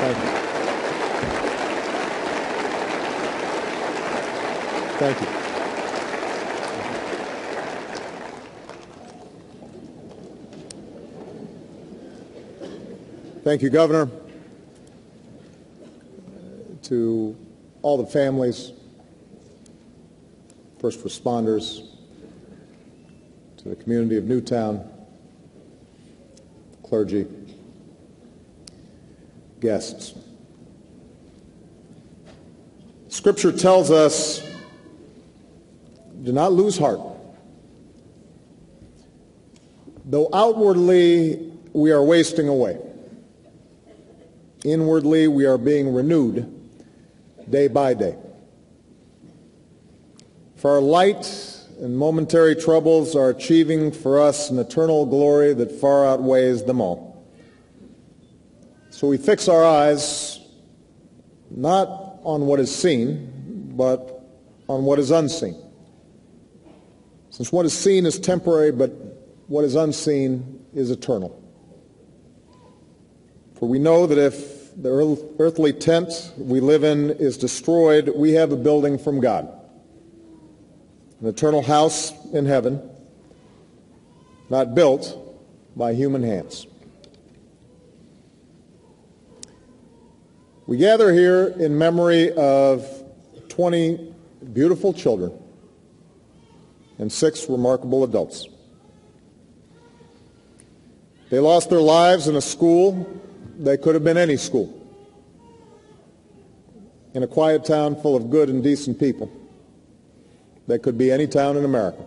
Thank you. Thank you. Thank you, Governor. To all the families, first responders, to the community of Newtown, clergy, guests. Scripture tells us, do not lose heart. Though outwardly we are wasting away, inwardly we are being renewed day by day. For our light and momentary troubles are achieving for us an eternal glory that far outweighs them all. So we fix our eyes not on what is seen, but on what is unseen. Since what is seen is temporary, but what is unseen is eternal. For we know that if the earthly tent we live in is destroyed, we have a building from God, an eternal house in heaven, not built by human hands. We gather here in memory of 20 beautiful children and 6 remarkable adults. They lost their lives in a school that could have been any school, in a quiet town full of good and decent people that could be any town in America.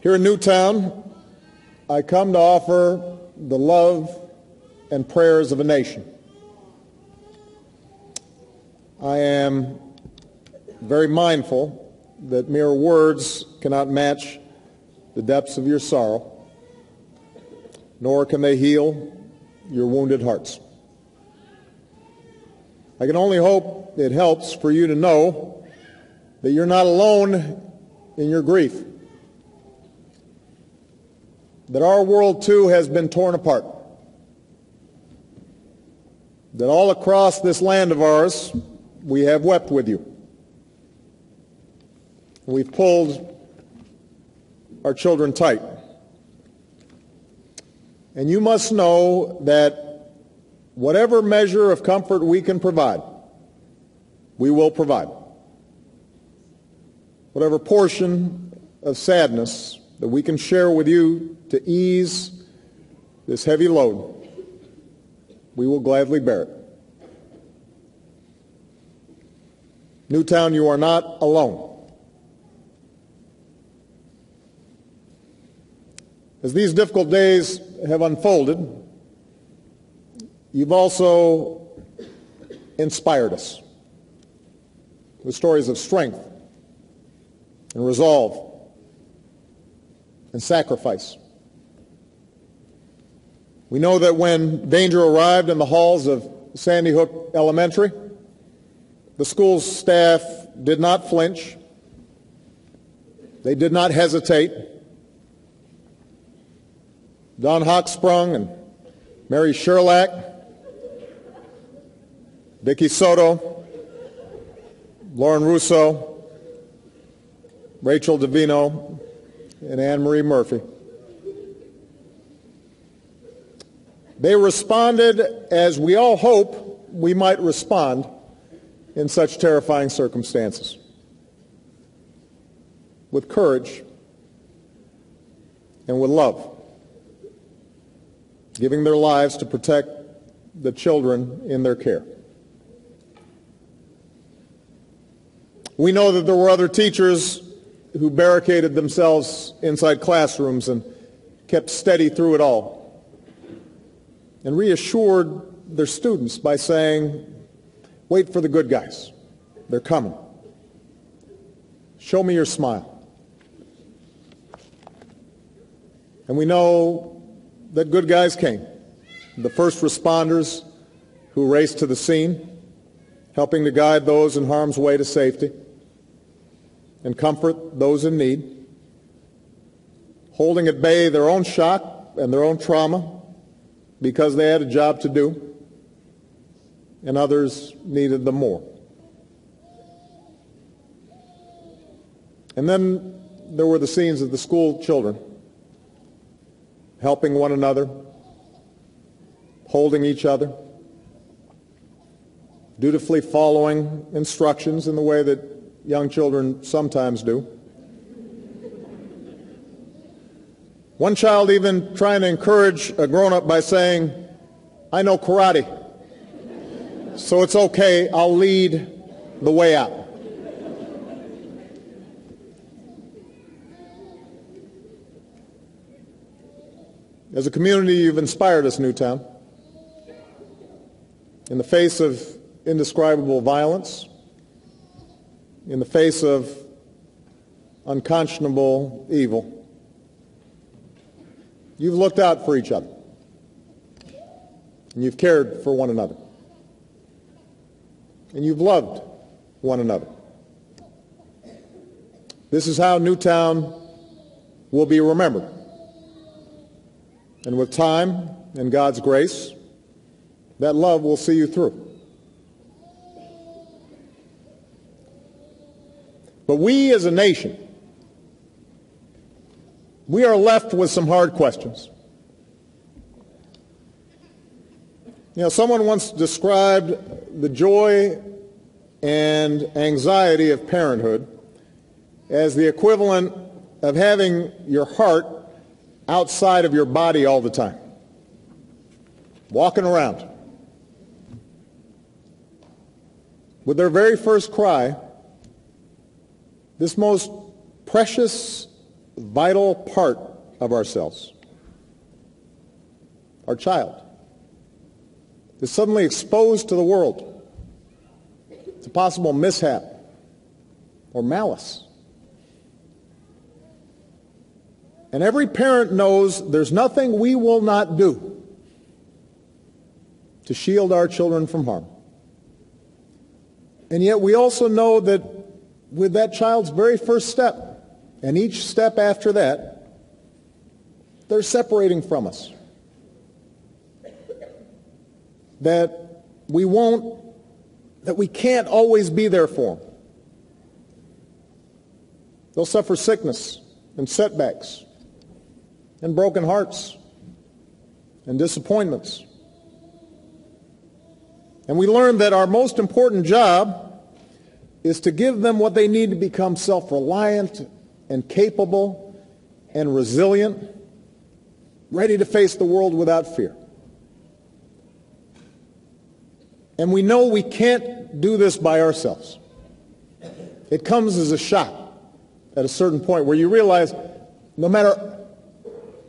Here in Newtown, I come to offer the love and prayers of a nation. I am very mindful that mere words cannot match the depths of your sorrow, nor can they heal your wounded hearts. I can only hope it helps for you to know that you're not alone in your grief, that our world too has been torn apart, that all across this land of ours we have wept with you. We've pulled our children tight. And you must know that whatever measure of comfort we can provide, we will provide. Whatever portion of sadness that we can share with you to ease this heavy load, we will gladly bear it. Newtown, you are not alone. As these difficult days have unfolded, you've also inspired us with stories of strength and resolve and sacrifice. We know that when danger arrived in the halls of Sandy Hook Elementary, the school's staff did not flinch. They did not hesitate. Don Hochsprung and Mary Sherlach, Vicki Soto, Lauren Russo, Rachel Davino, and Anne Marie Murphy. They responded as we all hope we might respond in such terrifying circumstances, with courage and with love, giving their lives to protect the children in their care. We know that there were other teachers who barricaded themselves inside classrooms and kept steady through it all, and reassured their students by saying, "Wait for the good guys. They're coming. Show me your smile." And we know that good guys came. The first responders who raced to the scene, helping to guide those in harm's way to safety and comfort those in need, holding at bay their own shock and their own trauma, because they had a job to do, and others needed them more. And then there were the scenes of the school children helping one another, holding each other, dutifully following instructions in the way that young children sometimes do. One child even trying to encourage a grown-up by saying, "I know karate, so it's okay, I'll lead the way out." As a community, you've inspired us, Newtown. In the face of indescribable violence, in the face of unconscionable evil, you've looked out for each other, and you've cared for one another, and you've loved one another. This is how Newtown will be remembered. And with time and God's grace, that love will see you through. But we as a nation, we are left with some hard questions. You know, someone once described the joy and anxiety of parenthood as the equivalent of having your heart outside of your body all the time, walking around. With their very first cry, this most precious, vital part of ourselves, our child, is suddenly exposed to the world, to possible mishap or malice. And every parent knows there's nothing we will not do to shield our children from harm. And yet we also know that with that child's very first step, and each step after that, they're separating from us. That we can't always be there for them. They'll suffer sickness and setbacks and broken hearts and disappointments. And we learn that our most important job is to give them what they need to become self-reliant and capable and resilient, ready to face the world without fear. And we know we can't do this by ourselves. It comes as a shock at a certain point where you realize no matter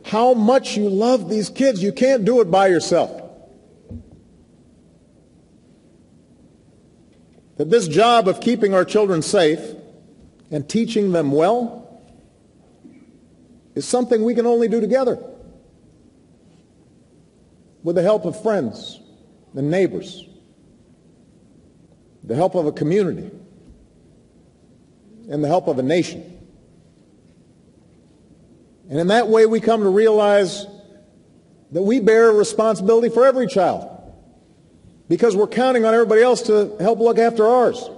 how much you love these kids, you can't do it by yourself. That this job of keeping our children safe and teaching them well is something we can only do together, with the help of friends and neighbors, the help of a community, and the help of a nation. And in that way, we come to realize that we bear a responsibility for every child, because we're counting on everybody else to help look after ours.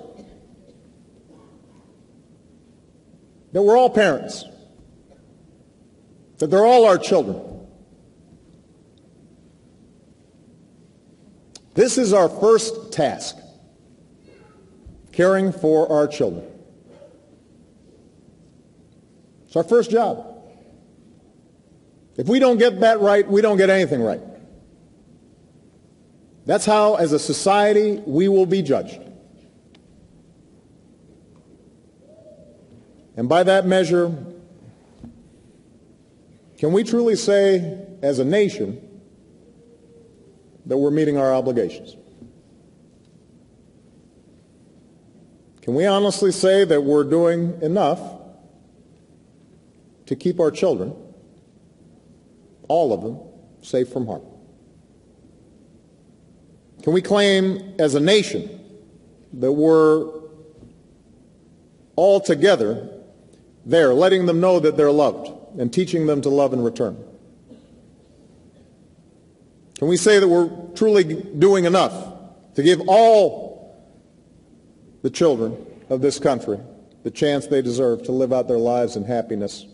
That we're all parents. That they're all our children. This is our first task, caring for our children. It's our first job. If we don't get that right, we don't get anything right. That's how, as a society, we will be judged. And by that measure, can we truly say, as a nation, that we're meeting our obligations? Can we honestly say that we're doing enough to keep our children, all of them, safe from harm? Can we claim as a nation that we're all together there, letting them know that they're loved and teaching them to love in return? Can we say that we're truly doing enough to give all the children of this country the chance they deserve to live out their lives in happiness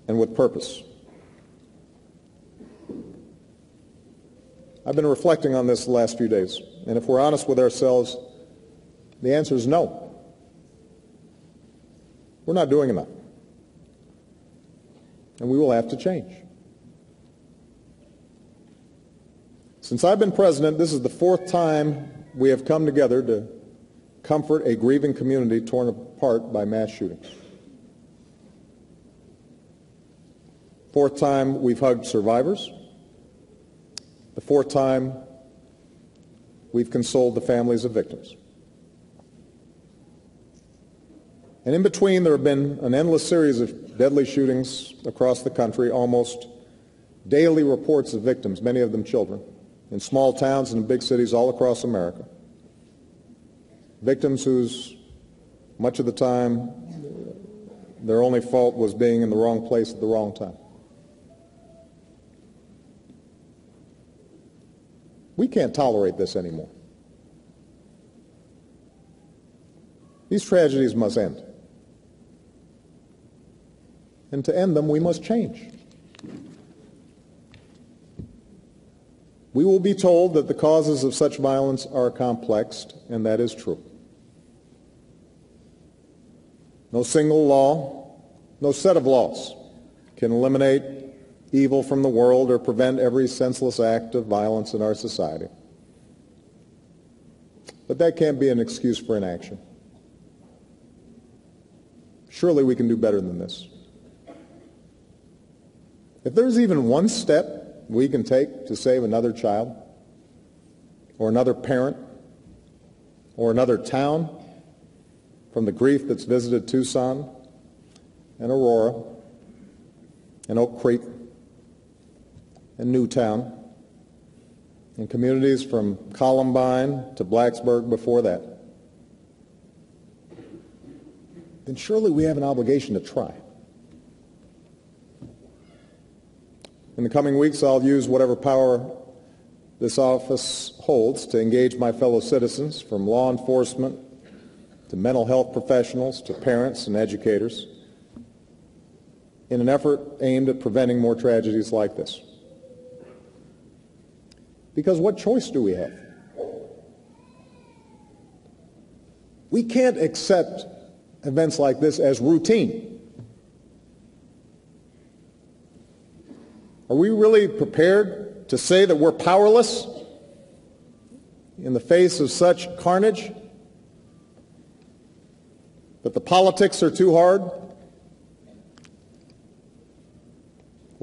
and with purpose? I've been reflecting on this the last few days, and if we're honest with ourselves, the answer is no. We're not doing enough, and we will have to change. Since I've been president, this is the fourth time we have come together to comfort a grieving community torn apart by mass shootings. Fourth time we've hugged survivors. The fourth time we've consoled the families of victims. And in between, there have been an endless series of deadly shootings across the country, almost daily reports of victims, many of them children, in small towns and in big cities all across America. Victims whose, much of the time, their only fault was being in the wrong place at the wrong time. We can't tolerate this anymore. These tragedies must end. And to end them, we must change. We will be told that the causes of such violence are complex, and that is true. No single law, no set of laws can eliminate evil from the world or prevent every senseless act of violence in our society. But that can't be an excuse for inaction. Surely we can do better than this. If there's even one step we can take to save another child, or another parent, or another town from the grief that's visited Tucson and Aurora and Oak Creek and Newtown and communities from Columbine to Blacksburg before that, then surely we have an obligation to try. In the coming weeks, I'll use whatever power this office holds to engage my fellow citizens, from law enforcement to mental health professionals to parents and educators, in an effort aimed at preventing more tragedies like this. Because what choice do we have? We can't accept events like this as routine. Are we really prepared to say that we're powerless in the face of such carnage? That the politics are too hard? Are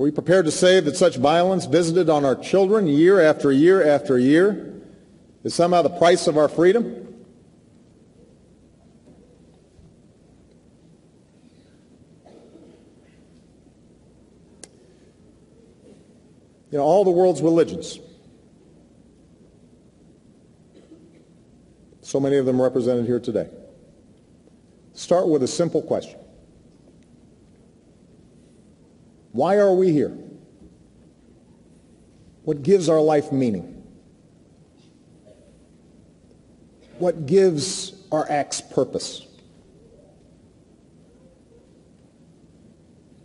we prepared to say that such violence visited on our children year after year after year is somehow the price of our freedom? You know, all the world's religions, so many of them represented here today, start with a simple question. Why are we here? What gives our life meaning? What gives our acts purpose?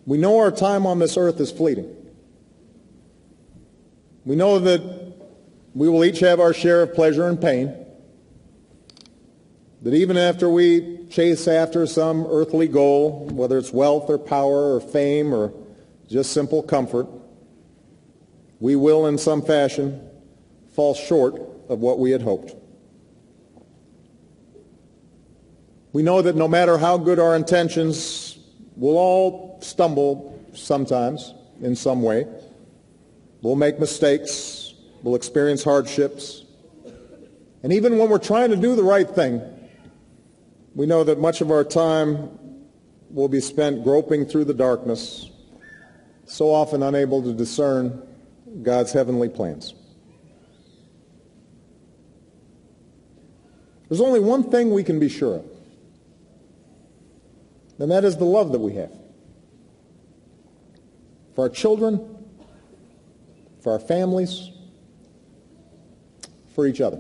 We know our time on this earth is fleeting. We know that we will each have our share of pleasure and pain, that even after we chase after some earthly goal, whether it's wealth or power or fame or just simple comfort, we will in some fashion fall short of what we had hoped. We know that no matter how good our intentions, we'll all stumble sometimes in some way. We'll make mistakes. We'll experience hardships. And even when we're trying to do the right thing, we know that much of our time will be spent groping through the darkness, so often unable to discern God's heavenly plans. There's only one thing we can be sure of, and that is the love that we have for our children for our families, for each other.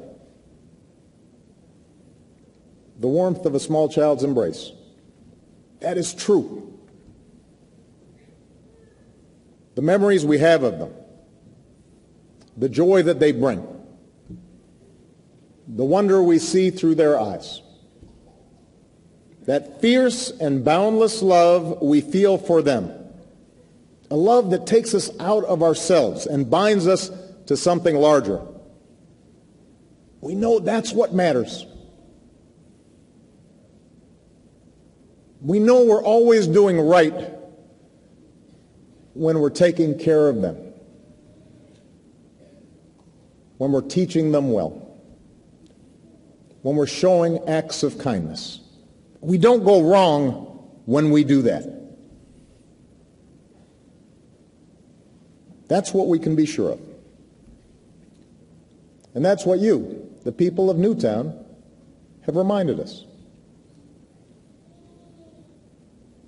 The warmth of a small child's embrace. That is true. The memories we have of them, the joy that they bring, the wonder we see through their eyes, that fierce and boundless love we feel for them, a love that takes us out of ourselves and binds us to something larger. We know that's what matters. We know we're always doing right when we're taking care of them, when we're teaching them well, when we're showing acts of kindness. We don't go wrong when we do that. That's what we can be sure of. And that's what you, the people of Newtown, have reminded us.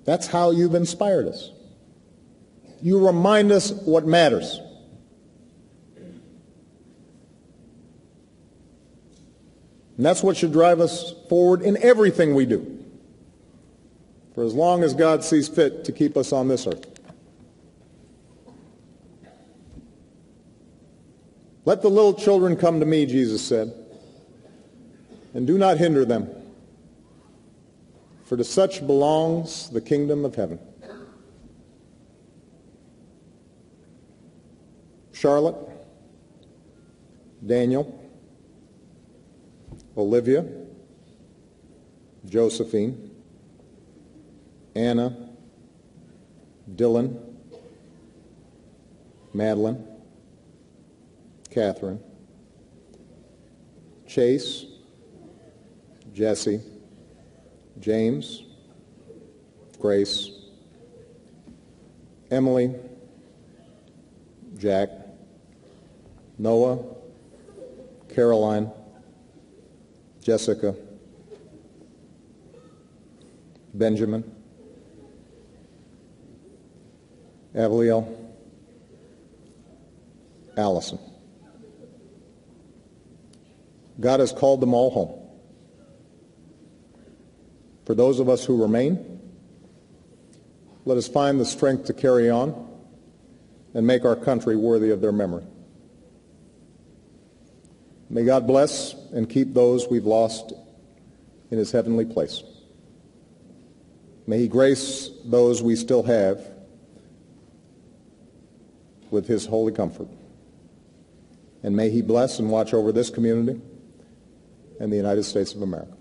That's how you've inspired us. You remind us what matters. And that's what should drive us forward in everything we do, for as long as God sees fit to keep us on this earth. Let the little children come to me, Jesus said, and do not hinder them, for to such belongs the kingdom of heaven. Charlotte, Daniel, Olivia, Josephine, Anna, Dylan, Madeline, Catherine, Chase, Jesse, James, Grace, Emily, Jack, Noah, Caroline, Jessica, Benjamin, Avaliel, Allison. God has called them all home. For those of us who remain, let us find the strength to carry on and make our country worthy of their memory. May God bless and keep those we've lost in his heavenly place. May he grace those we still have with his holy comfort. And may he bless and watch over this community and the United States of America.